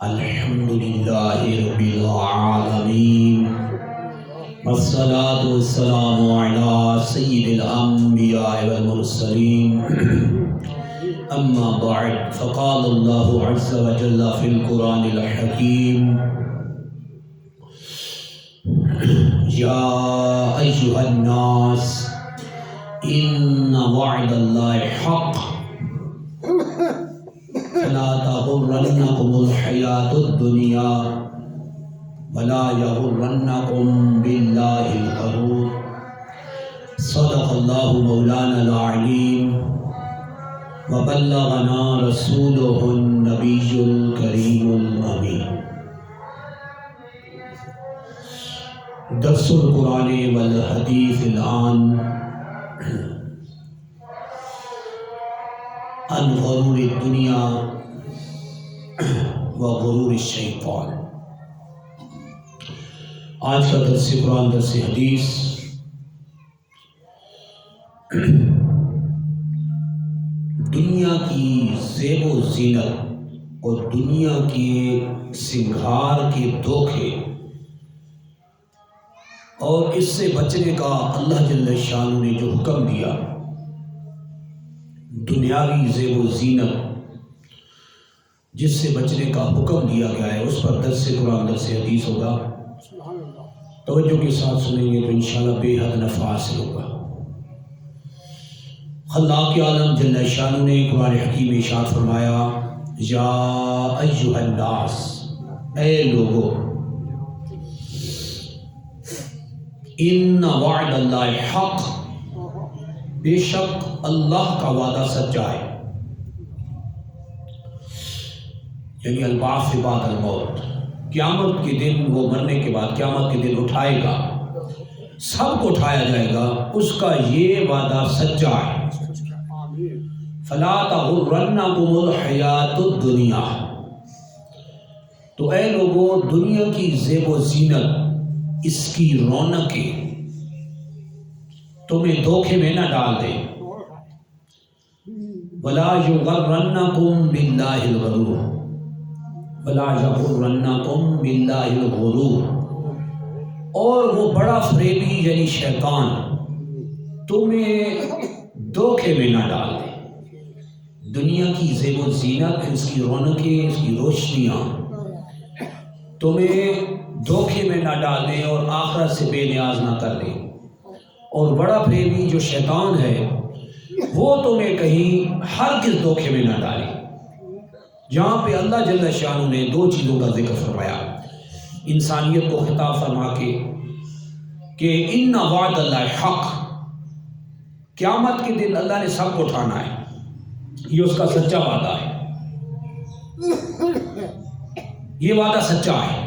الحمد للہ رب العالمین والصلاة والسلام علی سید الانبیاء والمرسلین اما بعد فقال اللہ عز وجل فی القرآن الحکیم یا ایہا الناس ان وعد اللہ حق فلا تغرنکم الحیاۃ الدنیا ولا یغرنکم باللہ الغرور صدق اللہ مولانا العلیم وبلغنا رسولہ النبی الکریم الامین۔ درس القرآن والحدیث الآن عن غرور الدنیا و غرور الشیطان۔ آج کا درس قرآن درس حدیث دنیا کی زیب و زینت اور دنیا کے سنگھار کے دھوکے اور اس سے بچنے کا اللہ جل شانہ نے جو حکم دیا، دنیاوی زیب و زینت جس سے بچنے کا حکم دیا گیا ہے، اس پر درس قرآن درس حدیث ہوگا۔ توجہ کے ساتھ سنیں گے تو انشاءاللہ بے حد نفع حاصل ہوگا۔ خلاق عالم جل شانہ نے قرآن حکیم میں ارشاد فرمایا، یا ایھا الناس، اے لوگو، ان وعد اللہ حق، بے شک اللہ کا وعدہ سچا ہے، یعنی البعث بعد الموت، قیامت کے دن وہ مرنے کے بعد قیامت کے دن اٹھائے گا، سب کو اٹھایا جائے گا، اس کا یہ وعدہ سچا ہے۔ فلا تغرنکم الحیاۃ الدنیا، تو اے لوگو دنیا کی زیب و زینت، اس کی رونقیں تمہیں دھوکے میں نہ ڈال دے۔ ولا یغرنکم باللہ الغرور، ولا یغرنکم باللہ الغرور، اور وہ بڑا فریبی یعنی شیطان تمہیں دھوکے میں نہ ڈال دے۔ دنیا کی زیب و زینت، اس کی رونقیں، اس کی روشنیاں تمہیں دھوکے میں نہ ڈال دیں اور آخرت سے بے نیاز نہ کر دیں، اور بڑا فریبی جو شیطان ہے وہ تمہیں کہیں ہرگز دھوکے میں نہ ڈالے۔ جہاں پہ اللہ جل شانہ نے دو چیزوں کا ذکر فرمایا انسانیت کو خطاب فرما کے کہ ان وعد اللہ حق، قیامت کے دن اللہ نے سب کو اٹھانا ہے، یہ اس کا سچا وعدہ ہے، یہ وعدہ سچا ہے۔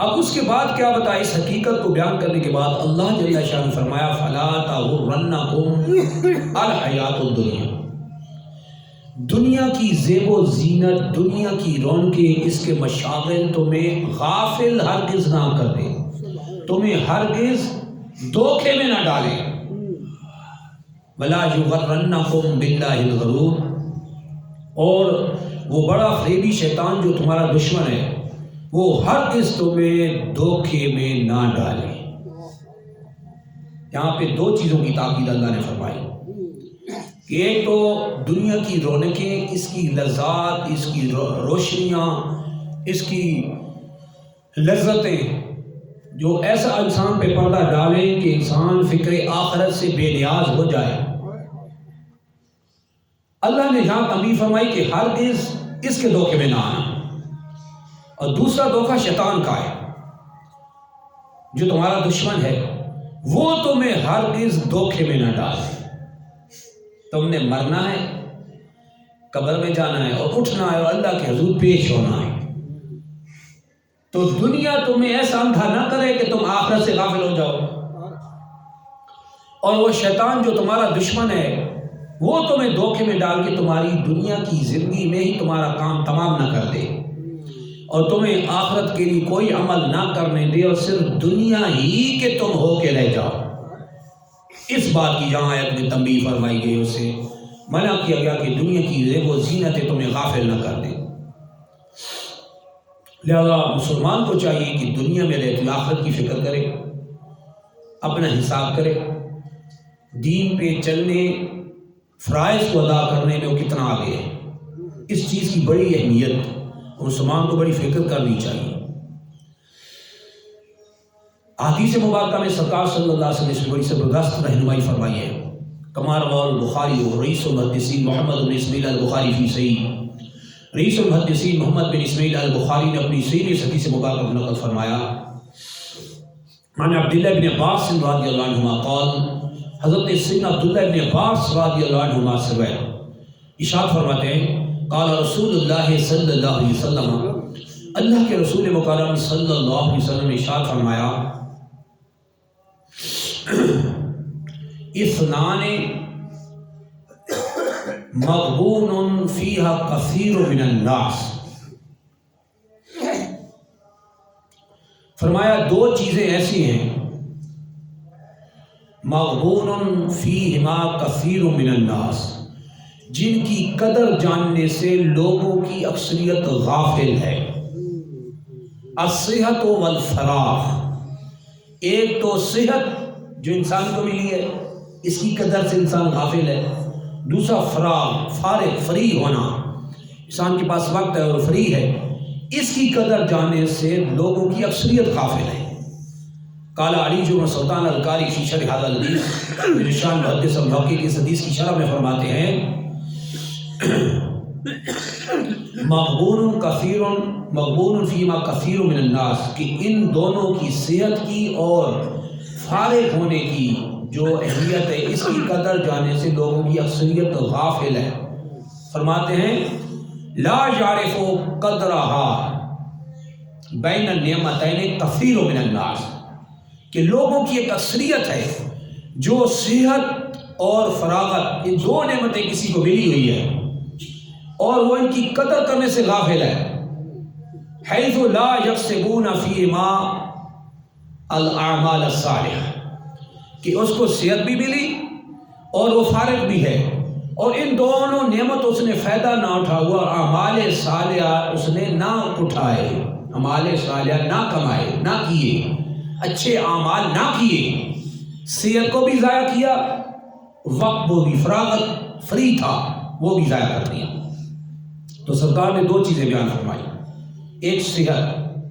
اب اس کے بعد کیا بتایا؟ اس حقیقت کو بیان کرنے کے بعد اللہ جل شانہ فرمایا، فلا تغرنکم الحیاۃ الدنیا، دنیا کی زیب و زینت، دنیا کی رونقیں، اس کے مشاغل تمہیں غافل ہرگز نہ کر دے، تمہیں ہرگز دھوکے میں نہ ڈالے۔ ولا یغرنکم باللہ الغرور، اور وہ بڑا فریبی شیطان جو تمہارا دشمن ہے وہ ہرگز تمہیں دھوکے میں نہ ڈالے۔ یہاں پہ دو چیزوں کی تاکید اللہ نے فرمائی کہ ایک تو دنیا کی رونقیں، اس کی لذات، اس کی روشنیاں، اس کی لذتیں جو ایسا انسان پہ پردہ ڈالیں کہ انسان فکر آخرت سے بے نیاز ہو جائے۔ اللہ نے یہاں تنبیہ فرمائی کہ ہرگز اس کے دھوکے میں نہ آنا۔ اور دوسرا دھوکہ شیطان کا ہے جو تمہارا دشمن ہے، وہ تمہیں ہرگز دھوکے میں نہ ڈالے۔ تم نے مرنا ہے، قبر میں جانا ہے اور اٹھنا ہے اور اللہ کے حضور پیش ہونا ہے، تو دنیا تمہیں ایسا اندھا نہ کرے کہ تم آخرت سے غافل ہو جاؤ، اور وہ شیطان جو تمہارا دشمن ہے وہ تمہیں دھوکے میں ڈال کے تمہاری دنیا کی زندگی میں ہی تمہارا کام تمام نہ کر دے اور تمہیں آخرت کے لیے کوئی عمل نہ کرنے دے اور صرف دنیا ہی کے تم ہو کے رہ جاؤ۔ اس بات کی جہاں آیت میں تنبیہ فرمائی گئی، اسے منع کیا گیا کہ دنیا کی زیب و زینتیں تمہیں غافل نہ کر دیں۔ لہذا مسلمان کو چاہیے کہ دنیا میں رہتے ہوئے آخرت کی فکر کرے، اپنا حساب کرے، دین پہ چلنے، فرائض کو ادا کرنے میں وہ کتنا آگے ہے۔ اس چیز کی بڑی اہمیت مسلمان کو بڑی فکر کرنی چاہیے۔ حدیث مبارکہ میں سرکار صلی اللہ علیہ وسلم نے بڑی زبردست رہنمائی فرمائی ہے۔ کما رواه البخاری و رئیس المحدثین محمد بن اسماعیل البخاری فی صحیح، رئیس المحدثین محمد بن اسماعیل البخاری نے اپنی صحیح میں حدیث مبارکہ میں نقل فرمایا، عن عبداللہ بن عباس رضی اللہ عنہما قال، حضرت سیدنا عبداللہ بن عباس رضی اللہ عنہما سے ارشاد فرماتے ہیں، قال رسول اللہ صلی اللہ علیہ وسلم، اللہ کے رسول مکرم صلی اللہ علیہ وسلم نے ارشاد فرمایا، اثنان مغبون فیہا کثیر من الناس، فرمایا دو چیزیں ایسی ہیں مغبون فیہما کثیر من الناس، جن کی قدر جاننے سے لوگوں کی اکثریت غافل ہے۔ الصحت والفراغ، ایک تو صحت جو انسان کو ملی ہے اس کی قدر سے انسان غافل ہے، دوسرا فراغ، فارغ، فری ہونا، انسان کے پاس وقت ہے اور فری ہے، اس کی قدر جاننے سے لوگوں کی اکثریت غافل ہے۔ قال علی جو سلطان القاری فی شرح هذا الحدیث، نشان محدث المحقق کی اس حدیث کی شرح میں فرماتے ہیں، مغبون کثیر، مغبون فیما کثیر من الناس، کہ ان دونوں کی صحت کی اور فارغ ہونے کی جو اہمیت ہے اس کی قدر جاننے سے لوگوں کی اکثریت غافل ہے۔ فرماتے ہیں لا یعرف قدرها بین النعمتین کثیر من الناس، کہ لوگوں کی ایک اکثریت ہے جو صحت اور فراغت، یہ دو نعمتیں کسی کو ملی ہوئی ہے اور وہ ان کی قدر کرنے سے غافل ہے۔ حیث لا یکسبون فیہما الاعمال الصالحہ، کہ اس کو صحت بھی ملی اور وہ فارغ بھی ہے، اور ان دونوں نعمتوں سے نے فائدہ نہ اٹھا ہوا، اعمال صالحہ اس نے نہ اٹھائے، اعمال صالحہ نہ کمائے، نہ کیے، اچھے اعمال نہ کیے، صحت کو بھی ضائع کیا، وقت وہ بھی فراغت فری تھا وہ بھی ضائع کر دیا۔ تو سرکار نے دو چیزیں بیان فرمائی، ایک صحت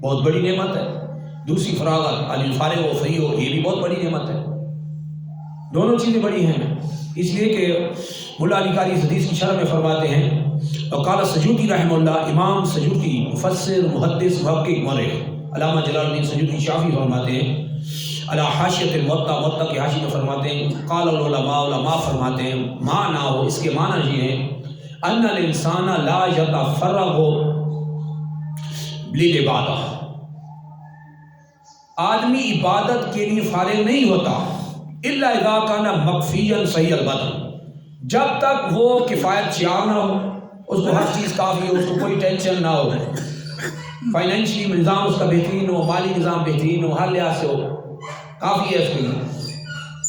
بہت بڑی نعمت ہے، دوسری فراغت، علی فارغ و فری ہو، یہ بھی بہت بڑی نعمت ہے، دونوں چیزیں بڑی ہیں۔ اس لیے کہ مولا علی قاری اس حدیث کی شرح میں فرماتے ہیں، وقال سجوطی رحمہ اللہ، امام سجوطی مفسر محدث محقق مورخ علامہ جلال الدین سجوطی شافعی فرماتے ہیں، علی حاشیۃ الموطا، موطا کی حاشیہ میں فرماتے ہیں، قال العلماء، علماء فرماتے ہیں، معنی ہو، اس کے معنی یہ ہے، ان الانسان لا یتفرغ للعبادہ، آدمی عبادت کے لیے فارغ نہیں ہوتا، الا اذا کان مکفیا صحیح البدن، جب تک وہ کفایت شیار نہ ہو، اس کو ہر چیز کافی ہو، اس کو کوئی ٹینشن نہ ہو، فائنینشلی نظام اس کا بہترین ہو، مالی نظام بہترین ہو، ہر لحاظ سے ہو، کافی ہے اس کے لیے۔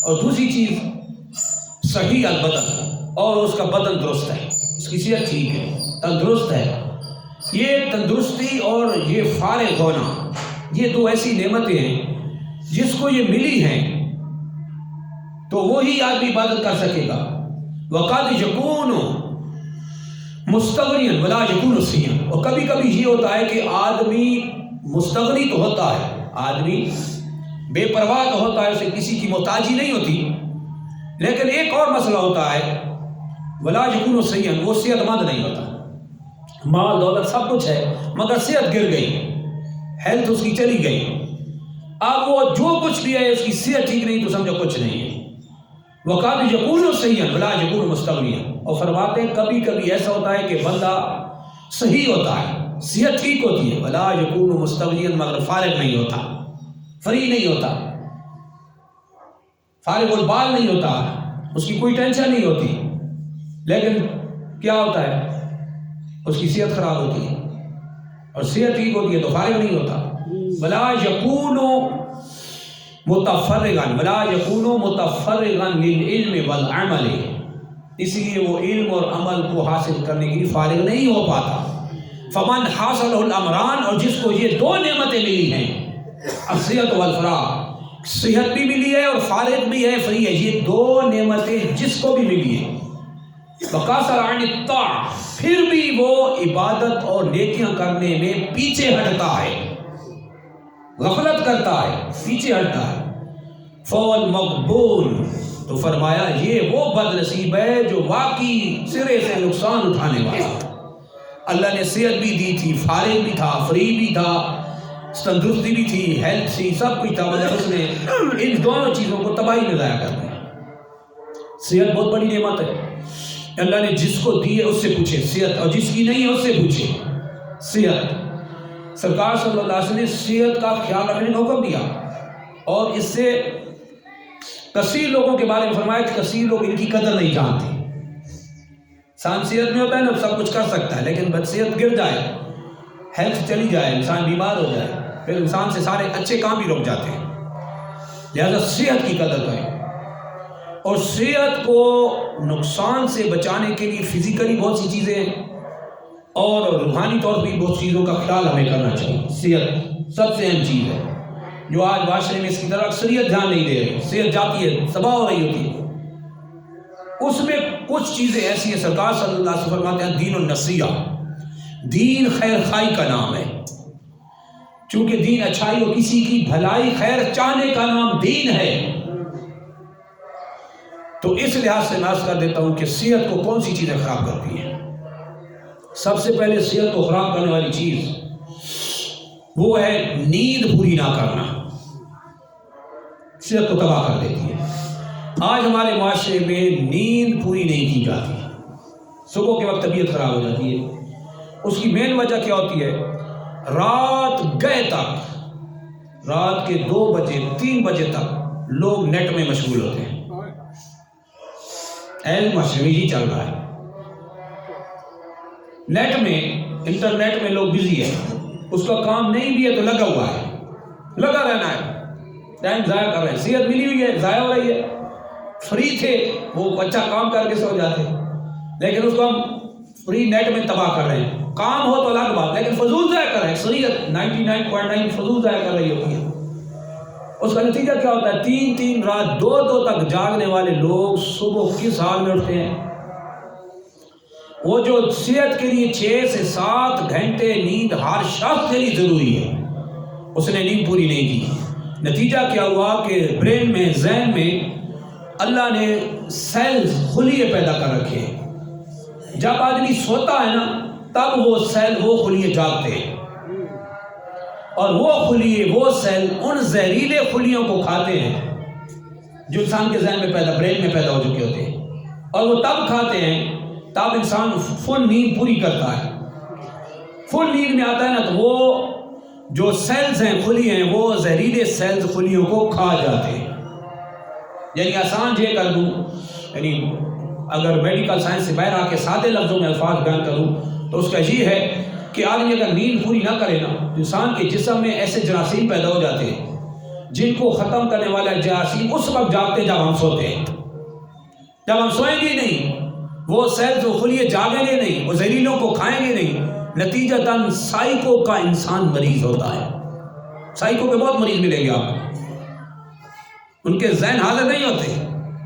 اور دوسری چیز صحیح البدن، اور اس کا بدن درست ہے، اس کی صحت ٹھیک ہے، تندرست ہے۔ یہ تندرستی اور یہ فارغ ہونا، یہ دو ایسی نعمتیں ہیں جس کو یہ ملی ہیں تو وہی آدمی عبادت کر سکے گا۔ وقد یکون مستغنیا ولا یکون سیئا، اور کبھی کبھی یہ ہوتا ہے کہ آدمی مستغنی تو ہوتا ہے، آدمی بے پرواہ تو ہوتا ہے، اسے کسی کی محتاجی نہیں ہوتی، لیکن ایک اور مسئلہ ہوتا ہے ولا یکون سیئا، وہ صحت مند نہیں ہوتا، مال دولت سب کچھ ہے مگر صحت گر گئی، ہیلتھ اس کی چلی گئی، اب وہ جو کچھ بھی ہے اس کی صحت ٹھیک نہیں تو سمجھو کچھ نہیں ہے۔ وقد یکون صحیحا ولا یکون مستغنیا، اور فرماتے ہیں کبھی کبھی ایسا ہوتا ہے کہ بندہ صحیح ہوتا ہے، صحت ٹھیک ہوتی ہے، ولا یکون مستغنیا، مگر فارغ نہیں ہوتا، فری نہیں ہوتا، فارغ البال نہیں ہوتا، اس کی کوئی ٹینشن نہیں ہوتی، لیکن کیا ہوتا ہے اس کی صحت خراب ہوتی ہے، اور صحت ٹھیک ہوتی ہے تو فارغ نہیں ہوتا۔ ولا یکون متفرغا، ولا یکون متفرغا للعلم والعمل، اس لیے وہ علم اور عمل کو حاصل کرنے کے لیے فارغ نہیں ہو پاتا۔ فمن حاصل الامران، اور جس کو یہ دو نعمتیں ملی ہیں، الصحت والفراغ، صحت بھی ملی ہے اور فارغ بھی ہے، فری ہے، یہ دو نعمتیں جس کو بھی ملی ہے، وقاصر عن الطاعہ، پھر بھی وہ عبادت اور نیکیاں کرنے میں پیچھے ہٹتا ہے، غفلت کرتا ہے، پیچھے ہٹتا ہے، فالمغبون، تو فرمایا یہ وہ بد نصیب ہے جو واقعی سرے سے نقصان اٹھانے والا۔ اللہ نے صحت بھی دی تھی، فارغ بھی تھا، فری بھی تھا، تندرستی بھی تھی، ہیلتھ تھی، سب کچھ تھا، مگر اس نے ان دونوں چیزوں کو تباہی میں ضائع کر دیا۔ صحت بہت بڑی نعمت ہے، اللہ نے جس کو دی ہے اس سے پوچھے صحت، اور جس کی نہیں ہے اس سے پوچھے صحت۔ سرکار صلی اللہ علیہ وسلم نے صحت کا خیال رکھنے کا حکم دیا، اور اس سے کثیر لوگوں کے بارے میں فرمایا کہ کثیر لوگ ان کی قدر نہیں جانتے۔ انسان صحت میں ہوتا ہے نا، سب کچھ کر سکتا ہے، لیکن بد صحت گر جائے، ہیلتھ چلی جائے، انسان بیمار ہو جائے، پھر انسان سے سارے اچھے کام بھی رک جاتے ہیں۔ لہذا صحت کی قدر کریں، اور صحت کو نقصان سے بچانے کے لیے فزیکلی بہت سی چیزیں ہیں، اور روحانی طور پر بھی بہت چیزوں کا خیال ہمیں کرنا چاہیے۔ صحت سب سے اہم چیز ہے، جو آج معاشرے میں اس کی طرف اکثریت دھیان نہیں دے رہی، صحت جاتی ہے، تباہ ہو رہی ہوتی ہے۔ اس میں کچھ چیزیں ایسی ہیں، سرکار صلی اللہ علیہ وسلم فرماتے ہیں دین النصیحہ، دین خیر خائی کا نام ہے، چونکہ دین اچھائی اور کسی کی بھلائی خیر چاہنے کا نام دین ہے، تو اس لحاظ سے میں عرض کر دیتا ہوں کہ صحت کو کون سی چیزیں خراب کرتی ہیں۔ سب سے پہلے صحت کو خراب کرنے والی چیز وہ ہے نیند پوری نہ کرنا، صحت کو تباہ کر دیتی ہے۔ آج ہمارے معاشرے میں نیند پوری نہیں کی جاتی، صبح کے وقت طبیعت خراب ہو جاتی ہے۔ اس کی مین وجہ کیا ہوتی ہے؟ رات گئے تک، رات کے 2 بجے 3 بجے تک لوگ نیٹ میں مشغول ہوتے ہیں، معاشرے میں ہی چل رہا ہے، نیٹ میں، انٹرنیٹ میں لوگ بزی ہے، اس کا کام نہیں بھی ہے تو لگا ہوا ہے، لگا رہنا ہے، ٹائم ضائع کر رہے ہیں، صحت ملی ہوئی ہے ضائع ہو رہی ہے۔ فری تھے وہ اچھا کام کر کے سو جاتے، لیکن اس کو ہم فری نیٹ میں تباہ کر رہے ہیں۔ کام ہو تو الگ بات، لیکن فضول ضائع کر رہے ہیں، شریعت 99.9 فضول ضائع کر رہی ہوتی ہے۔ اس کا نتیجہ کیا ہوتا ہے؟ 3 رات 2 تک جاگنے والے لوگ صبح کس حال میں اٹھتے ہیں؟ وہ جو صحت کے لیے 6 سے 7 گھنٹے نیند ہر شخص کے لیے ضروری ہے، اس نے نیند پوری نہیں کی۔ نتیجہ کیا ہوا کہ برین میں، ذہن میں اللہ نے سیلز خلیے پیدا کر رکھے ہیں، جب آدمی سوتا ہے نا تب وہ خلیے جاگتے ہیں، اور وہ خلیے، وہ سیل ان زہریلے خلیوں کو کھاتے ہیں جو انسان کے ذہن میں برین میں پیدا ہو چکے ہوتے ہیں، اور وہ تب کھاتے ہیں تب انسان فل نیند پوری کرتا ہے۔ فل نیند میں آتا ہے نا تو وہ جو سیلز ہیں، خلی ہیں، وہ زہریلے سیلز خلیوں کو کھا جاتے ہیں۔ یعنی آسان یہ کر دوں، یعنی اگر میڈیکل سائنس سے باہر آ کے سادے لفظوں میں الفاظ بیان کروں تو اس کا یہ ہے کہ آدمی اگر نیند پوری نہ کرے نا، انسان کے جسم میں ایسے جراثیم پیدا ہو جاتے ہیں جن کو ختم کرنے والا جراثیم اس وقت جاگتے جب ہم سوتے ہیں۔ جب ہم سوئیں گے نہیں، وہ سیلز و خلیے جاگیں گے نہیں، وہ زہریلوں کو کھائیں گے نہیں، نتیجتاً سائیکو کا انسان مریض ہوتا ہے۔ سائیکو کے بہت مریض ملیں گے آپ کو، ان کے ذہن حاضر نہیں ہوتے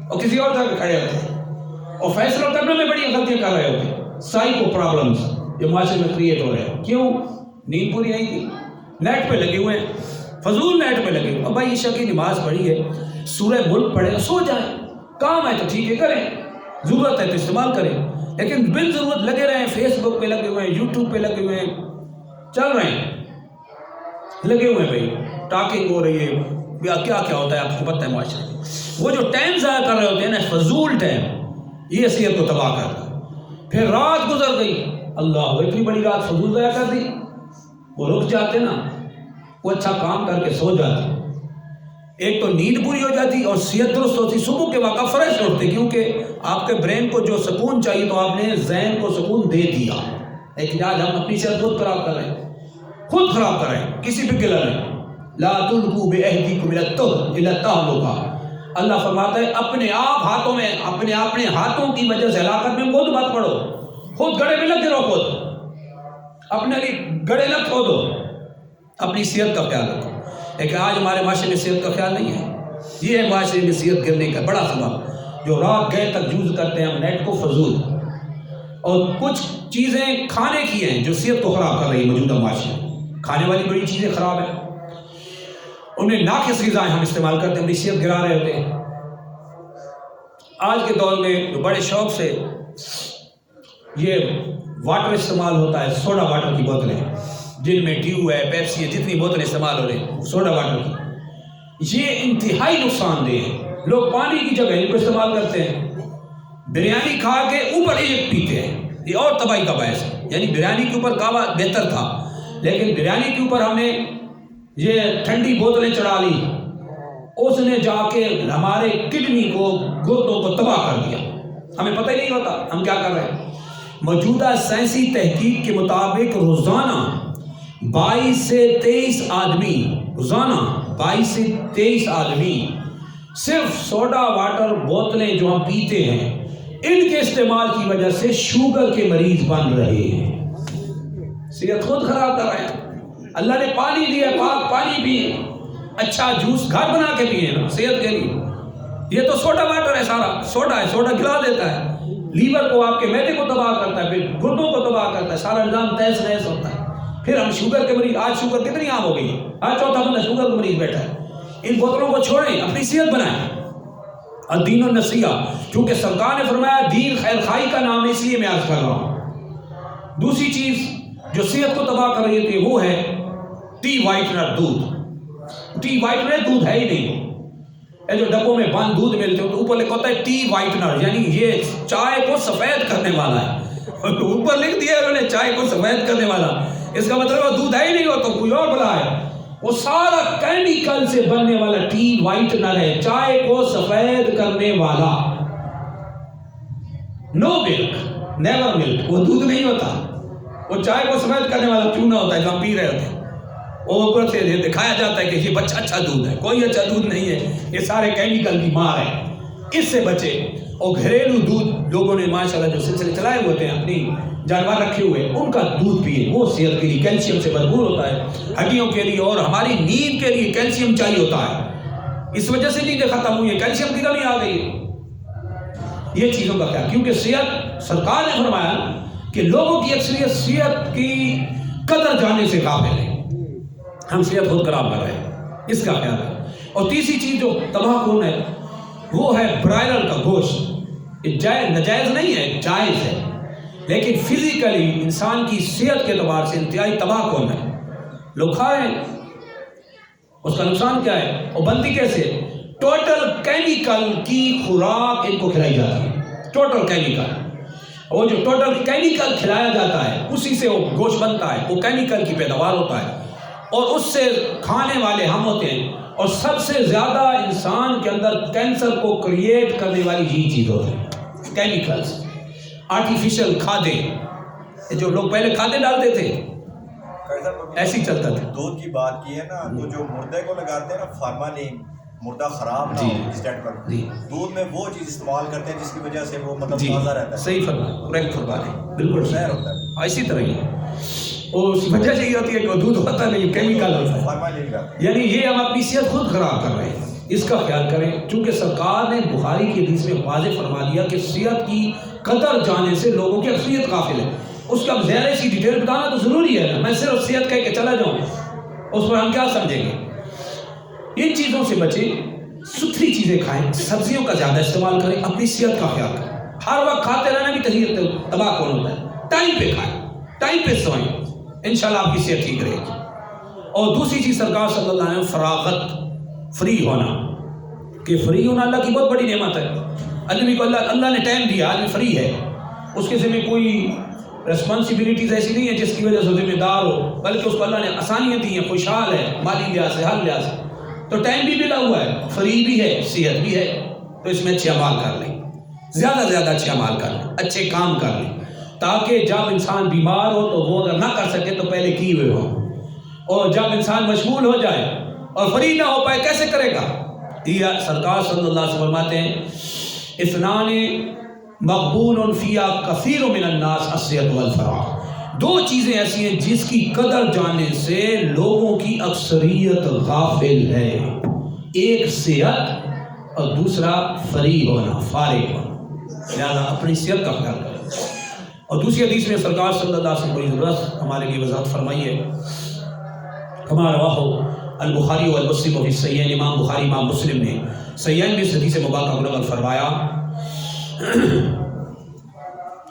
اور کسی اور جگہ کھڑے ہوتے ہیں اور فیصلہ کرنے میں بڑی غلطیاں کر رہے ہوتے ہیں۔ سائیکو پرابلمز جو معاشرے میں کریٹ ہو رہے ہیں، کیوں؟ نیند پوری نہیں کی، نیٹ پہ لگے ہوئے ہیں، فضول نیٹ پہ لگے ہوئے۔ اب بھائی عشاء کی نماز پڑھی ہے، سورہ ملک پڑھے، سو جائیں، کام ہے تو ٹھیک ہے کریں، ضرورت ہے تو استعمال کریں، لیکن بن ضرورت لگے رہے ہیں، فیس بک پہ لگے ہوئے ہیں، یوٹیوب پہ لگے ہوئے ہیں، چل رہے ہیں، لگے ہوئے ہیں، بھائی ٹاکنگ ہو رہی ہے، کیا کیا ہوتا ہے آپ کو پتہ ہے معاشرے میں۔ وہ جو ٹائم ضائع کر رہے ہوتے ہیں نا، فضول ٹائم، یہ صحت کو تباہ کرتا ہے۔ پھر رات گزر گئی، اللہ اتنی بڑی رات فضول ضائع کر دی، وہ رک جاتے نا، وہ اچھا کام کر کے سو جاتے، ایک تو نیند پوری ہو جاتی اور صحت درست ہوتی، صبح کے وقت فریش اٹھتے، کیونکہ آپ کے برین کو جو سکون چاہیے تو آپ نے ذہن کو سکون دے دیا۔ لیکن آج ہم اپنی صحت خود خراب کر رہے ہیں، خود خراب کر رہے ہیں، کسی پہ گلا نہیں۔ لا تلقوا بأيديكم إلى التهلكة، اللہ فرماتا ہے اپنے آپ ہاتھوں میں، اپنے ہاتھوں کی وجہ سے ہلاکت میں خود مت پڑو، خود گڑے میں لگے رہو، اپنے لیے گڑھے نہ کھودو، اپنی صحت کا خیال رکھو. لیکن آج ہمارے معاشرے میں صحت کا خیال نہیں ہے. یہ ہے معاشرے میں صحت گرنے کا بڑا سبب. جو رات گئے تک یوز کرتے ہیں ہم نیٹ کو فضول، اور کچھ چیزیں کھانے کی ہیں جو صحت کو خراب کر رہی ہیں. موجودہ معاشرے کھانے والی بڑی چیزیں خراب ہیں، ان میں ناقص غذائیں ہم استعمال کرتے ہیں، اپنی صحت گرا رہے ہوتے ہیں. آج کے دور میں جو بڑے شوق سے یہ واٹر استعمال ہوتا ہے، سوڈا واٹر کی بوتلیں جن میں ڈیو ہے، پیپسی ہے، جتنی بوتلیں استعمال ہو رہی ہیں سوڈا واٹر کی، یہ انتہائی نقصان دہ ہے. لوگ پانی کی جگہ ان کو استعمال کرتے ہیں. بریانی کھا کے اوپر ایک پیتے ہیں، یہ اور تباہی کا باعث ہے. یعنی بریانی کے اوپر کعبہ بہتر تھا، لیکن بریانی کے اوپر ہم نے یہ ٹھنڈی بوتلیں چڑھا لی، اس نے جا کے ہمارے کڈنی کو، گردوں کو تباہ کر دیا. ہمیں پتہ ہی نہیں ہوتا ہم کیا کر رہے ہیں. موجودہ سائنسی تحقیق کے مطابق روزانہ 22 سے 23 آدمی، روزانہ 22 سے 23 آدمی صرف سوڈا واٹر بوتلیں جو ہم پیتے ہیں ان کے استعمال کی وجہ سے شوگر کے مریض بن رہے ہیں. صحت خود خراب کر رہے ہیں. اللہ نے پانی دیا، پاک پانی پیے، اچھا جوس گھر بنا کے پیے نا صحت کے لیے. یہ تو سوڈا واٹر ہے، سارا سوڈا ہے، سوڈا گلا دیتا ہے، لیور کو، آپ کے معدے کو تباہ کرتا ہے، پھر گردوں کو تباہ کرتا ہے، سارا نظام تہس نہس ہوتا ہے. پھر ہم شوگر کے مریض، آج شوگر کتنی عام ہو گئی ہے، آج چوتھا بندہ شوگر کا مریض بیٹھا ہے. ان بوتلوں کو چھوڑیں، اپنی صحت بنائیں. الدین النصیحہ، کیونکہ سرکار نے فرمایا دین خیر خائی کا نام ہے، اس لیے میں عرض کر رہا ہوں. دوسری چیز جو صحت کو تباہ کر رہی تھی وہ ہے ٹی وائٹنر، دودھ. ٹی وائٹنر دودھ ہے ہی نہیں. یہ جو ڈبوں میں بند دودھ ملتے ہیں تو اوپر لکھا ہوتا ہے ٹی وائٹنر، یعنی یہ چائے کو سفید کرنے والا ہے. اوپر لکھ دیا انہوں نے چائے کو سفید کرنے والا. اس کا مطلب وہ دودھ ہے ہی نہیں، ہو تو کوئی اور بلا ہے. وہ سارا کیمیکل سے بننے والا ٹی وائٹنر ہے، چائے کو سفید کرنے والا. نو ملک، نیور ملک، وہ دودھ نہیں ہوتا. وہ چائے کو سفید کرنے والا چونا ہوتا ہے جو ہم پی رہے ہوتے ہیں. وہ اوپر سے دکھایا جاتا ہے کہ یہ بچہ اچھا دودھ ہے، کوئی اچھا دودھ نہیں ہے، یہ سارے کیمیکل کی مار ہے. اس سے بچے. اور گھریلو دودھ لوگوں نے ماشاءاللہ جو سلسلے چلائے ہوتے ہیں، اپنی جانور رکھے ہوئے، ان کا دودھ پیے. وہ صحت کے لیے کیلشیم سے بھرپور ہوتا ہے، ہڈیوں کے لیے اور ہماری نیند کے لیے کیلشیم چاہیے ہوتا ہے. اس وجہ سے نیندیں ختم ہوئی ہیں، کیلشیم کی کمی آ گئی ہے. یہ چیزوں کا کیا، کیونکہ صحت، سرکار نے فرمایا کہ لوگوں کی اکثریت صحت کی قدر جاننے سے غافل ہے. ہم صحت خود خراب کر رہے ہیں، اس کا خیال ہے. اور تیسری چیز جو تباہ کن ہے وہ ہے برائلر کا گوشت. یہ ناجائز نہیں ہے، جائز ہے، لیکن فزیکلی انسان کی صحت کے اعتبار سے انتہائی تباہ کن ہے. لوگ کھا رہے ہیں، اس کا نقصان کیا ہے اور بنتی کیسے؟ ٹوٹل کیمیکل کی خوراک ان کو کھلائی جاتی ہے. ٹوٹل کیمیکل، وہ جو ٹوٹل کیمیکل کھلایا جاتا ہے اسی سے وہ گوشت بنتا ہے. وہ کیمیکل کی پیداوار ہوتا ہے اور اس سے کھانے والے ہم ہوتے ہیں. اور سب سے زیادہ انسان کے اندر کینسر کو کریٹ کرنے والی یہی چیز ہوتی ہے، کیمیکلز، آرٹیفیشل کھادیں. جو لوگ پہلے کھادیں ڈالتے تھے ایسی چلتا تھا. دودھ کی بات کی ہے نا، تو جو مردے کو لگاتے ہیں نا فارمالین، مردہ خراب نہ ہو اس ٹائپ کا، دودھ میں وہ چیز استعمال کرتے ہیں جس کی وجہ سے وہ مطلب تازہ رہتا ہے. صحیح فرمایا، کریکٹ فرمایا، بالکل خیر ہوتا ہے. اسی طرح ہی اور اس وجہ سے یہ ہوتی ہے کہ وہ دودھ ہوتا نہیں، کیمیکل ہوتا ہے. فارمالین کا یعنی یہ ہم اپنی صحت خود خراب کر رہے ہیں، اس کا خیال کریں. چونکہ سرکار نے بخاری کی حدیث میں واضح فرما دیا کہ صحت کی قدر جانے سے لوگوں کی اکثریت غافل ہے. اس کا زیادہ سی ڈیٹیل بتانا تو ضروری ہے نا، میں صرف صحت کہہ کے چلا جاؤں اس پر ہم کیا سمجھیں گے. ان چیزوں سے بچیں، ستھری چیزیں کھائیں، سبزیوں کا زیادہ استعمال کریں، اپنی صحت کا خیال کریں. ہر وقت کھاتے رہنا بھی طبیعت تباہ کون ہوتا ہے. ٹائم پہ کھائیں، ٹائم پہ سوئیں، انشاءاللہ آپ کی صحت ٹھیک رہے گی. اور دوسری چیز سرکار صلی اللہ علیہ وسلم، فراغت، فری ہونا. کہ فری ہونا اللہ کی بہت بڑی نعمت ہے. آدمی کو اللہ نے ٹائم دیا، آدمی فری ہے، اس کے ذمہ کوئی ریسپانسبلٹیز ایسی نہیں ہے جس کی وجہ سے ذمہ دار ہو، بلکہ اس کو اللہ نے آسانیاں دی ہیں، خوشحال ہے مالی لحاظ سے، ہر لحاظ سے. تو ٹائم بھی ملا ہوا ہے، فری بھی ہے، صحت بھی ہے. تو اس میں اچھے اعمال کر لیں، زیادہ سے زیادہ اچھے اعمال کر لیں، اچھے کام کر لیں، تاکہ جب انسان بیمار ہو تو وہ اگر نہ کر سکے تو پہلے کیے ہوئے ہوں. اور جب انسان مشغول ہو جائے اور فری نہ ہو پائے کیسے کرے گا. یہ سرکار صلی اللہ علیہ وسلم فرماتے ہیں، اثنان مغبون فیہا کثیر من الناس الصحت والفراغ. دو چیزیں ایسی ہیں جس کی قدر جاننے سے لوگوں کی اکثریت غافل ہے، ایک صحت اور دوسرا فری ہونا، فارغ ہونا۔ لہٰذا اپنی صحت کا خیال کریں۔ اور دوسری حدیث میں سرکار صلی اللہ علیہ وسلم بڑی ضرورت ہمارے لیے وضاحت فرمائی ہے، ہمارا واہ البخاری والمسلم فی الصحیحین، امام بخاری امام مسلم نے صحیحین میں اس حدیث مبارکہ کو نقل فرمایا،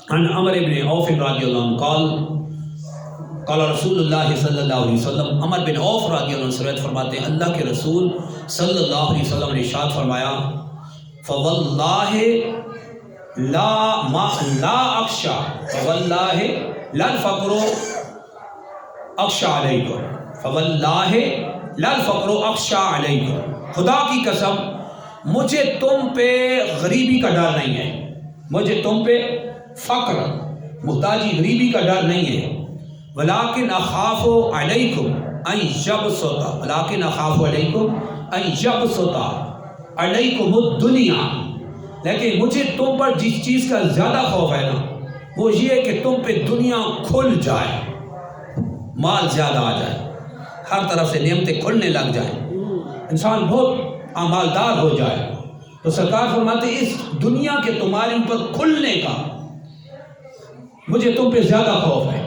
عن عمر بن عوف رضی اللہ عنہ قال قال رسول اللہ صلی اللہ علیہ وسلم، عمر بن عوف رضی اللہ عنہ سے روایت فرماتے ہیں اللہ کے رسول صلی اللہ علیہ وسلم نے ارشاد فرمایا، فواللہ لا اخشى فواللہ لا الفقر اخشى علیکم، فواللہ لا الفقر اخشى علیکم، خدا کی قسم مجھے تم پہ غریبی کا ڈر نہیں ہے، مجھے تم پہ فقر محتاجی غریبی کا ڈر نہیں ہے، ولیکن اخاف علیکم ان یبسط، ولیکن اخاف علیکم ان یبسط علیکم الدنیا، لیکن مجھے تم پر جس چیز کا زیادہ خوف ہے نا وہ یہ ہے کہ تم پہ دنیا کھل جائے، مال زیادہ آ جائے، ہر طرف سے نعمتیں کھلنے لگ جائیں، انسان بہت مالدار ہو جائے۔ تو سرکار فرماتے ہیں اس دنیا کے تمہارے اوپر کھلنے کا مجھے تم پہ زیادہ خوف ہے۔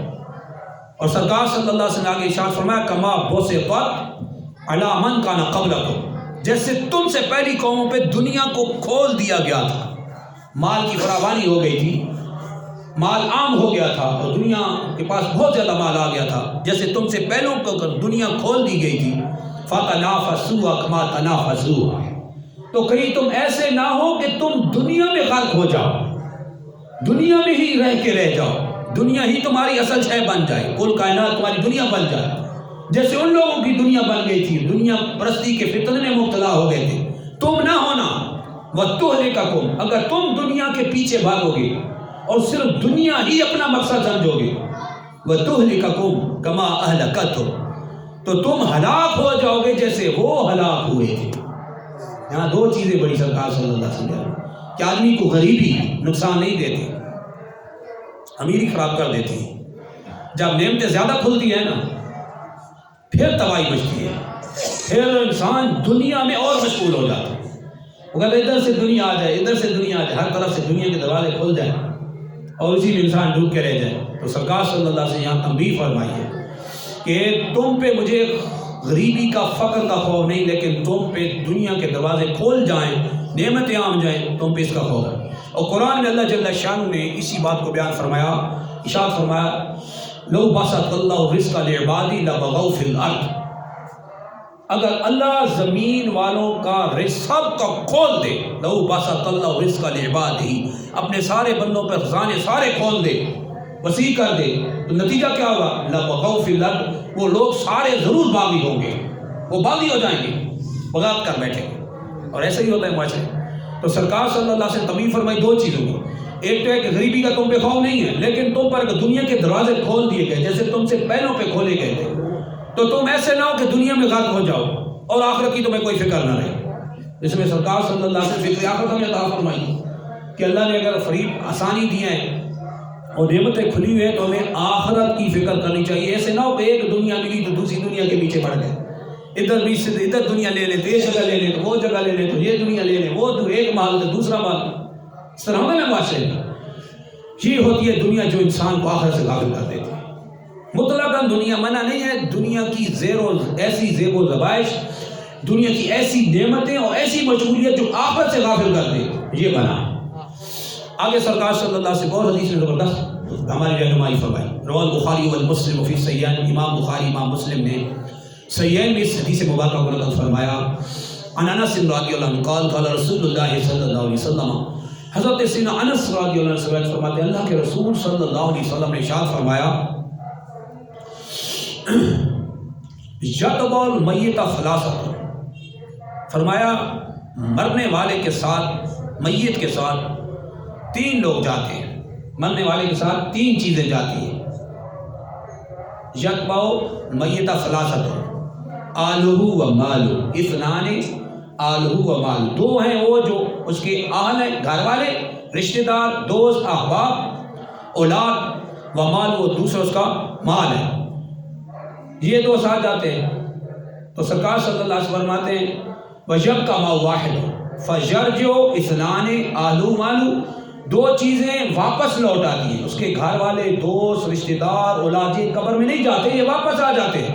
اور سرکار صلی اللہ علیہ وسلم نے آگے ارشاد فرمایا، کما بسطت علی من کان قبلکم، جیسے تم سے پہلی قوموں پہ دنیا کو کھول دیا گیا تھا، مال کی فراوانی ہو گئی تھی، مال عام ہو گیا تھا اور دنیا کے پاس بہت زیادہ مال آ گیا تھا، جیسے تم سے پہلوں کو دنیا کھول دی گئی تھی، فتنافسوا کما تنافسوا، تو کہیں تم ایسے نہ ہو کہ تم دنیا میں غرق ہو جاؤ، دنیا میں ہی رہ کے رہ جاؤ، دنیا ہی تمہاری اصل شے بن جائے، کل کائنات تمہاری دنیا بن جائے، جیسے ان لوگوں کی دنیا بن گئی تھی، دنیا پرستی کے فتنے میں مبتلا ہو گئے تھے، تم نہ ہونا۔ وَتُهْلِكَكُمْ، اگر تم دنیا کے پیچھے بھاگو گے اور صرف دنیا ہی اپنا مقصد سمجھو گے، وَتُهْلِكَكُمْ كَمَا أَهْلَكَتْهُمْ، تو تم ہلاک ہو جاؤ گے جیسے وہ ہلاک ہوئے تھے۔ یہاں دو چیزیں بڑی سرکار صلی اللہ علیہ وسلم کہ آدمی کو غریبی نقصان نہیں دیتی، امیری خراب کر دیتی ہے، جب نعمتیں زیادہ کھلتی ہیں نا پھر تباہی مچتی ہے، پھر انسان دنیا میں اور مشغول ہو جاتا ہے، اگر ادھر سے دنیا آ جائے، ادھر سے دنیا آ جائے، ہر طرف سے دنیا کے دروازے کھل جائیں اور اسی میں انسان ڈوب کے رہ جائے۔ تو سرکار صلی اللہ علیہ وسلم یہاں تنبیہ فرمائی ہے کہ تم پہ مجھے غریبی کا فقر کا خوف نہیں، لیکن تم پہ دنیا کے دروازے کھول جائیں، نعمتیں عام جائیں، تم پہ اس کا خوف ہے۔ اور قرآن میں اللہ جل شان نے اسی بات کو بیان فرمایا، ارشاد فرمایا، لو بسط اللہ الرزق لعبادی لبغوا فی الارض، اگر اللہ زمین والوں کا رزق سب کا کھول دے، لو بسط اللہ الرزق لعبادی، اپنے سارے بندوں پر خزانے سارے کھول دے، وسیع کر دے، تو نتیجہ کیا ہوگا؟ لبغوا فی الارض، وہ لوگ سارے ضرور باغی ہوں گے، وہ باغی ہو جائیں گے، بغاوت کر بیٹھیں گے، اور ایسا ہی ہوتا ہے معاشرے۔ تو سرکار صلی اللہ علیہ وسلم تنبیہ فرمائی دو چیزوں کو، ایک تو ہے کہ غریبی کا تم پہ خوف نہیں ہے، لیکن تم پر دنیا کے دروازے کھول دیے گئے جیسے تم سے پہلوں پہ کھولے گئے تھے، تو تم ایسے نہ ہو کہ دنیا میں غرق ہو جاؤ اور آخرت کی تمہیں کوئی فکر نہ رہے۔ اس میں سرکار صلی اللہ علیہ وسلم فکر آخرت ہمیں عطا فرمائی کہ اللہ نے اگر فریب آسانی دی ہے اور نعمتیں کھلی ہوئی ہیں تو ہمیں آخرت کی فکر کرنی چاہیے، ایسے نہ ہو کہ ایک دنیا ملی تو دوسری دنیا کے پیچھے پڑ گئے، ادھر بھی ادھر دنیا لے لیں تو یہ جگہ لے لیں تو وہ جگہ لے لیں تو یہ دنیا لے لیں، وہ ایک محل تو دوسرا محل، اس طرح ہوگا نا معاشرے میں۔ یہ ہوتی ہے دنیا جو انسان کو آخرت سے غافل کر دیتی ہے۔ مطلقاً دنیا منع نہیں ہے، دنیا کی ایسی زیب و زبائش، دنیا کی ایسی نعمتیں اور ایسی مشغولیت جو آخرت سے غافل کر دے، یہ منع ہے۔ آگے سرکار صلی اللہ علیہ وسلم اور حدیث میں زبردست ہماری رہنمائی فرمائی، رواه البخاری والمسلم فی الصحیحین، امام بخاری امام مسلم نے صحیحین میں اس حدیث مبارکہ کو نقل فرمایا، عن انس رضی اللہ عنہ قال قال رسول اللہ صلی اللہ علیہ وسلم، حضرت سیدنا انس رضی اللہ عنہ سے روایت فرماتے ہیں اللہ کے رسول صلی اللہ علیہ وسلم نے ارشاد فرمایا، یتبع المیت ثلاثۃ، فرمایا مرنے والے کے ساتھ، میت کے ساتھ تین لوگ جاتے ہیں، مرنے والے کے ساتھ تین چیزیں جاتی ہیں، یتبع المیت ثلاثۃ آلہ و مالہ، اثنان آلہ و مال، دو ہیں وہ جو اس کے اہل ہیں، گھر والے، رشتہ دار، دوست، احباب، اولاد، و مال، وہ دوسرا اس کا مال ہے. یہ دو ساتھ جاتے ہیں تو سرکار صلی اللہ علیہ وسلم فرماتے ہیں وجب کا ما واحد فجرجو اثنان آلو مالو، دو چیزیں واپس لوٹ آتی ہیں. اس کے گھر والے، دوست، رشتہ دار، اولاد قبر میں نہیں جاتے، یہ واپس آ جاتے ہیں.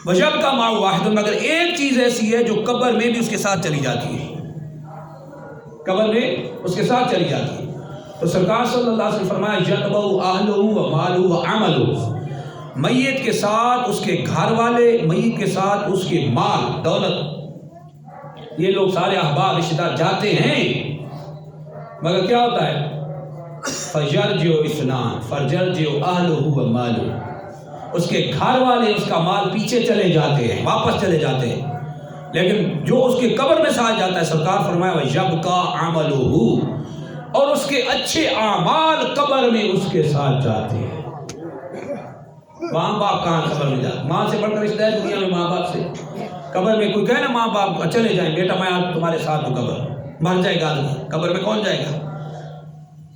وجب کا ما واحد، مگر ایک چیز ایسی ہے جو قبر میں بھی اس کے ساتھ چلی جاتی ہے، قبر میں اس کے ساتھ چلی جاتی ہے. تو سرکار صلی اللہ علیہ وسلم فرمایا یتبع اہلہ و مالہ و عملہ، میت کے ساتھ اس کے گھر والے، میت کے ساتھ اس کے مال دولت، یہ لوگ سارے احباب رشتہ دار جاتے ہیں، مگر کیا ہوتا ہے فجرجو اثنان فجرجو اہلہ و مالہ، اس کے گھر والے، اس کا مال پیچھے چلے جاتے ہیں، واپس چلے جاتے ہیں، لیکن جو اس کے قبر میں ساتھ جاتا ہے سرکار فرمایا وَيَبْقَى عَمَلُهُ، اور اس کے اچھے اعمال قبر میں اس کے ساتھ جاتے ہیں. ماں باپ کہاں قبر میں جاتے، ماں سے بڑھ کر رشتہ ہے دنیا میں ماں باپ سے. قبر میں کوئی کہے نا ماں باپ چلے جائیں بیٹا میں آج تمہارے ساتھ ہوں، قبر مر جائے گا آدمی، قبر میں کون جائے گا؟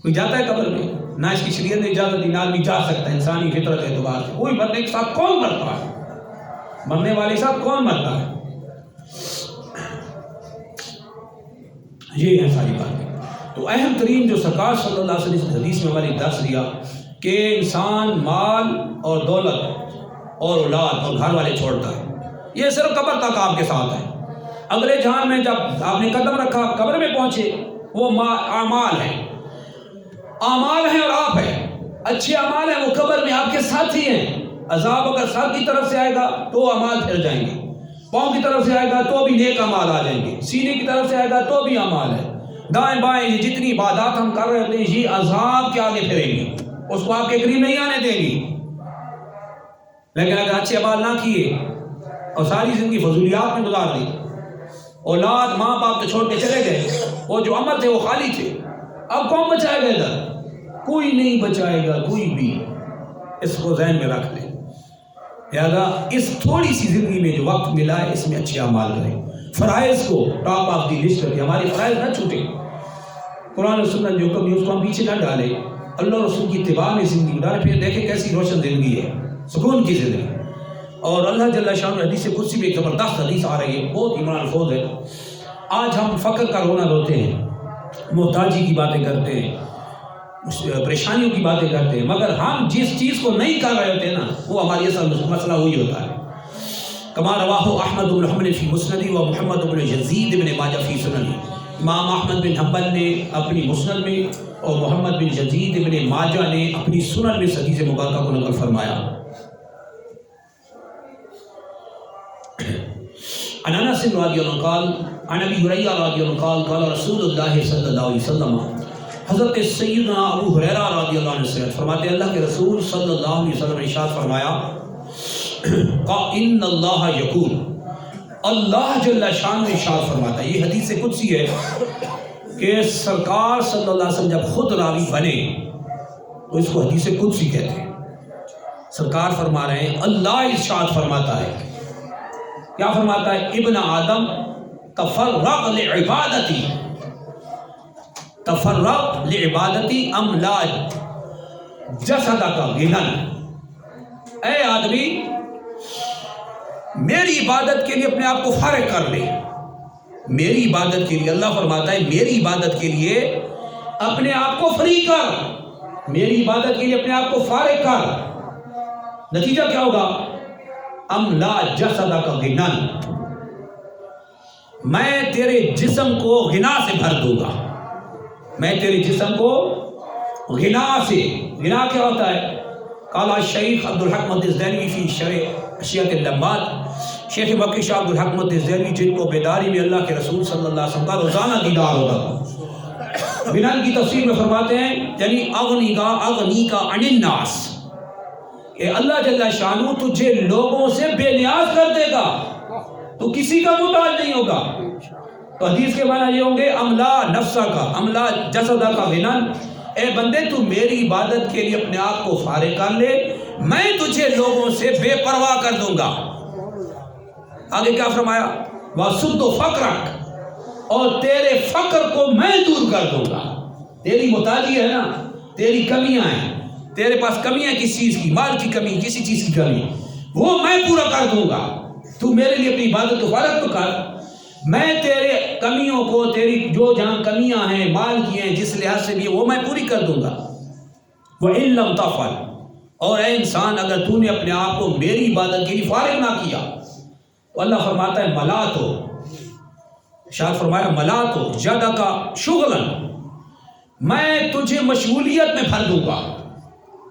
کوئی جاتا ہے قبر میں؟ نہ اس کی شریعت نے اجازت دی، نہ آدمی جا سکتا ہے انسانی فطرت اعتبار سے. کوئی مرنے کے ساتھ کون مرتا ہے؟ مرنے والے کے ساتھ کون مرتا ہے؟ یہ ہے ساری باتیں. تو اہم ترین جو سرکار صلی اللہ علیہ وسلم حدیث میں ہماری درس دیا کہ انسان مال اور دولت اور اولاد اور گھر والے چھوڑتا ہے، یہ صرف قبر تک آپ کے ساتھ ہے. اگلے جہان میں جب آپ نے قدم رکھا قبر میں پہنچے، وہ اعمال ہیں، اعمال ہیں اور آپ ہیں، اچھے اعمال ہیں، وہ قبر میں آپ کے ساتھ ہی ہیں. عذاب اگر سر کی طرف سے آئے گا تو اعمال پھر جائیں گے، پاؤں کی طرف سے آئے گا تو بھی نیک اعمال آ جائیں گے، سینے کی طرف سے آئے گا تو بھی اعمال ہے. دائیں بائیں یہ جتنی عبادات ہم کر رہے ہیں یہ عذاب کے آگے پھریں گی، اس کو آپ کے قریب نہیں آنے دیں گی. لیکن اگر اچھے اعمال نہ کیے اور ساری زندگی فضولیات میں گزار دی، اولاد ماں باپ تو چھوڑ کے چلے گئے، وہ جو عمل تھے وہ خالی تھے، اب کون بچائے گا؟ ادھر کوئی نہیں بچائے گا، کوئی بھی. اس کو ذہن میں رکھ لیں. لہذا اس تھوڑی سی زندگی میں جو وقت ملا ہے اس میں اچھے اعمال کریں، فرائض کو ٹاپ آف دی لسٹ رکھیں، ہمارے فرائض نہ چھوٹیں. قرآن و سنت جو کبھی اس کو ہم پیچھے نہ ڈالیں، اللہ اور رسول کی اتباع میں زندگی گزاریں. پھر دیکھیں کیسی روشن زندگی ہے، سکون کی زندگی. اور اللہ جل شانہ حدیث قدسی میں ایک زبردست حدیث آ رہی ہے، بہت ایمان الفوظ ہے. آج ہم فقر کا رونا روتے ہیں، محتاجی کی باتیں کرتے ہیں، پریشانیوں کی باتیں کرتے ہیں، مگر ہم جس چیز کو نہیں کر رہے ہوتے ہیں نا وہ ہماری اصل مسئلہ وہی ہوتا ہے. کما رواہ احمد بن حنبل فی مسندی و محمد بن یزید بن ماجہ فی سننی، امام احمد بن حنبل نے اپنی مسند میں اور محمد بن یزید بن ماجہ نے اپنی سنن میں حدیث مبارکہ کو نقل فرمایا. عن انس رضی اللہ عنہ قال عن ابی ہریرہ رضی اللہ عنہ قال قال رسول اللہ صلی اللہ علیہ وسلم، حضرت سیدنا ابو ہریرہ رضی اللہ عنہ سے فرماتے ہیں اللہ کے رسول صلی اللہ علیہ وسلم نے ارشاد فرمایا ان اللہ یقول، اللہ جل شان نے ارشاد فرماتا ہے. یہ حدیث قدسی ہے کہ سرکار صلی اللہ علیہ وسلم جب خود راوی بنے تو اس کو حدیث قدسی کہتے ہیں. سرکار فرما رہے ہیں اللہ ارشاد فرماتا ہے، کیا فرماتا ہے؟ ابن آدم تفرغ لعبادتی، تفرغ لعبادتی املا جسدک غنن، اے آدمی میری عبادت کے لیے اپنے آپ کو فارغ کر لے. میری عبادت کے لیے اللہ فرماتا ہے میری عبادت کے لیے اپنے آپ کو فری کر، میری عبادت کے لیے اپنے آپ کو فارغ کر. نتیجہ کیا ہوگا؟ املا جسدک غنن، میں تیرے جسم کو غنا سے بھر دوں گا. میں تیرے جسم کو غنا سے، غنا کیا ہوتا ہے؟ قال الشیخ عبدالحق مدنی دہلوی فی شرح اشیاء اللمات، شیخ مکی شاہ عبدالحق مدنی دہلوی جن کو بیداری میں اللہ کے رسول صلی اللہ علیہ وسلم کا روزانہ دیدار ہوتا تھا، غنن کی تفسیر میں فرماتے ہیں یعنی اغنی کا عن الناس، کہ اللہ جل شانہ تجھے لوگوں سے بے نیاز کر دے گا، تو کسی کا محتاج نہیں ہوگا. تو حدیث کے معنی یہ ہوں گے املا نفسا کا، املا جسدہ کا غنن، اے بندے تو میری عبادت کے لیے اپنے آپ کو فارغ کر لے، میں تجھے لوگوں سے بے پرواہ کر دوں گا. آگے کیا فرمایا؟ وَسُدُّ فَقْرَكَ، اور تیرے فقر کو میں دور کر دوں گا. تیری محتاجی ہے نا، تیری کمیاں ہیں، تیرے پاس کمی ہے کس چیز کی، مال کی کمی، کسی چیز کی کمی، وہ میں پورا کر دوں گا، تو میرے لیے اپنی عبادت کو فارغ تو کر، میں تیرے کمیوں کو، تیری جو جہاں کمیاں ہیں مال کی ہیں جس لحاظ سے بھی وہ میں پوری کر دوں گا۔ وَإِن لَمْ تَفْعَلْ، اور اے انسان اگر تو نے اپنے آپ کو میری عبادت کے لیے فارغ نہ کیا تو اللہ فرماتا ہے ملا تو، شاید فرمایا ملا تو جدہ کا شغلاً، میں تجھے مشغولیت میں بھر دوں گا،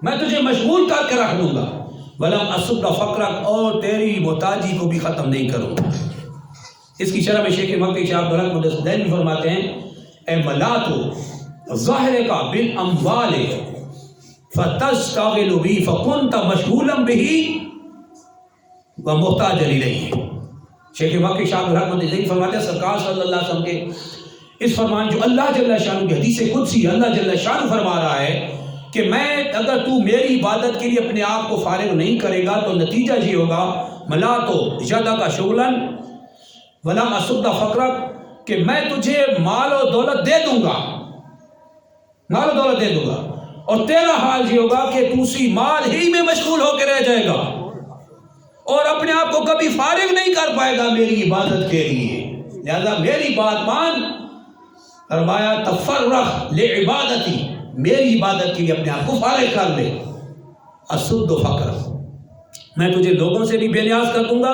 میں تجھے مشغول کر کے رکھ دوں گا، وَلَمْ أَصُدَّ فَقْرَكَ، اور تیری محتاجی کو بھی ختم نہیں کروں گا۔ اس کی شرح میں شیخ مکی شاہ عبدالحق مدثر دہلوی فرماتے ہیں اے ملا تو ظاہر کا بالاموال فتشتغل بی فکنت مشغولا بہی ومحتاجا الیہ۔ شیخ مکی شاہ عبدالحق مدثر دہلوی فرماتے ہیں سرکار صلی اللہ علیہ وسلم کے اس فرمان جو اللہ جل شانہ کی حدیث قدسی اللہ جل شانہ فرما رہا ہے کہ میں اگر تو میری عبادت کے لیے اپنے آپ کو فارغ نہیں کرے گا تو نتیجہ یہ ہوگا ملا تو جدہ کا شغلاً وَلَمْ أَصُدَّ فَقْرَكَ، کہ میں تجھے مال و دولت دے دوں گا، مال و دولت دے دوں گا، اور تیرا حال یہ ہوگا کہ تو اسی مال ہی میں مشغول ہو کے رہ جائے گا اور اپنے آپ کو کبھی فارغ نہیں کر پائے گا میری عبادت کے لیے۔ لہذا میری بات مان، فرمایا تفرغ لعبادتی، میری عبادت کے لیے اپنے آپ کو فارغ کر لے۔ اسد فقرک، میں تجھے لوگوں سے بھی بے نیاز کر دوں گا،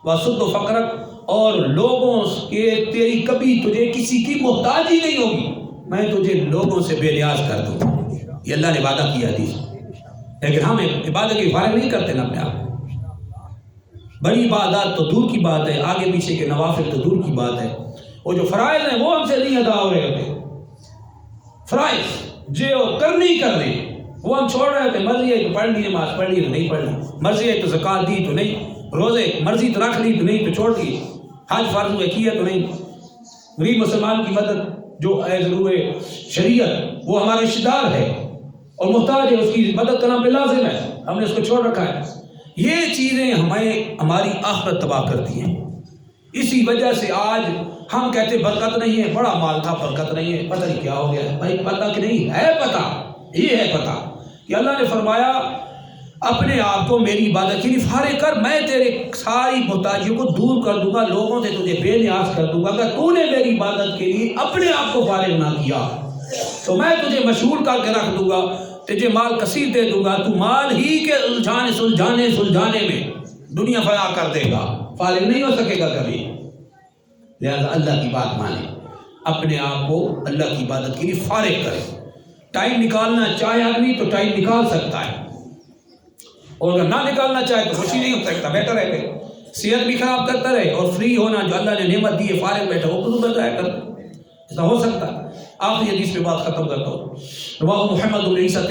واسد فقرک، اور لوگوں کے تیری کبھی تجھے کسی کی محتاجی نہیں ہوگی، میں تجھے لوگوں سے بے نیاز کر دوں گا۔ یہ اللہ نے وعدہ کیا حدیث، لیکن ہم عبادت کی فارغ نہیں کرتے نا اپنے آپ۔ بڑی عبادات تو دور کی بات ہے، آگے پیچھے کے نوافل تو دور کی بات ہے، وہ جو فرائض ہیں وہ ہم سے نہیں ادا ہو رہے ہوتے، فرائض جو کرنے وہ ہم چھوڑ رہے ہوتے، مرضی ہے تو پڑھ لی نماز، پڑھ لی تو نہیں پڑھ لی، مرضی ہے تو زکوٰۃ دی تو نہیں، روزے مرضی تو رکھ لی تو نہیں تو چھوڑ دیے، حج فرض ہوئے کیا تو نہیں، غریب مسلمان کی مدد جو اے ضرور شریعت وہ ہمارا رشتہ دار ہے اور محتاج ہے، اس کی مدد کرنا پہ لازم ہے، ہم نے اس کو چھوڑ رکھا ہے۔ یہ چیزیں ہماری آخرت تباہ کرتی ہیں۔ اسی وجہ سے آج ہم کہتے برکت نہیں ہے، بڑا مال تھا برکت نہیں ہے، پتہ نہیں کیا ہو گیا ہے۔ بھائی پتہ کہ نہیں ہے، پتہ یہ ہے پتہ کہ اللہ نے فرمایا اپنے آپ کو میری عبادت کے لیے فارغ کر، میں تیرے ساری محتاجیوں کو دور کر دوں گا، لوگوں سے تجھے بے نیاز کر دوں گا۔ اگر تو نے میری عبادت کے لیے اپنے آپ کو فارغ نہ کیا تو میں تجھے مشغول کر کے رکھ دوں گا، تجھے مال کثیر دے دوں گا، تو مال ہی کے سلجھانے میں دنیا فنا کر دے گا، فارغ نہیں ہو سکے گا کبھی۔ لہذا اللہ کی بات مانے، اپنے آپ کو اللہ کی عبادت کے لیے فارغ کرے۔ ٹائم نکالنا چاہے آدمی تو ٹائم نکال سکتا ہے، اور اگر نہ نکالنا چاہے تو خوشی نہیں ہو سکتا، بیٹر ہے کہ صحت بھی خراب کرتا رہے اور فری ہونا جو اللہ نے نعمت دی ہے فارغ بیٹھا وہ خود بتایا کرتا، ایسا ہو سکتا ہے۔ آخری حدیث پہ بات ختم کرتا ہوں، رواہ محمد بن عیسیٰ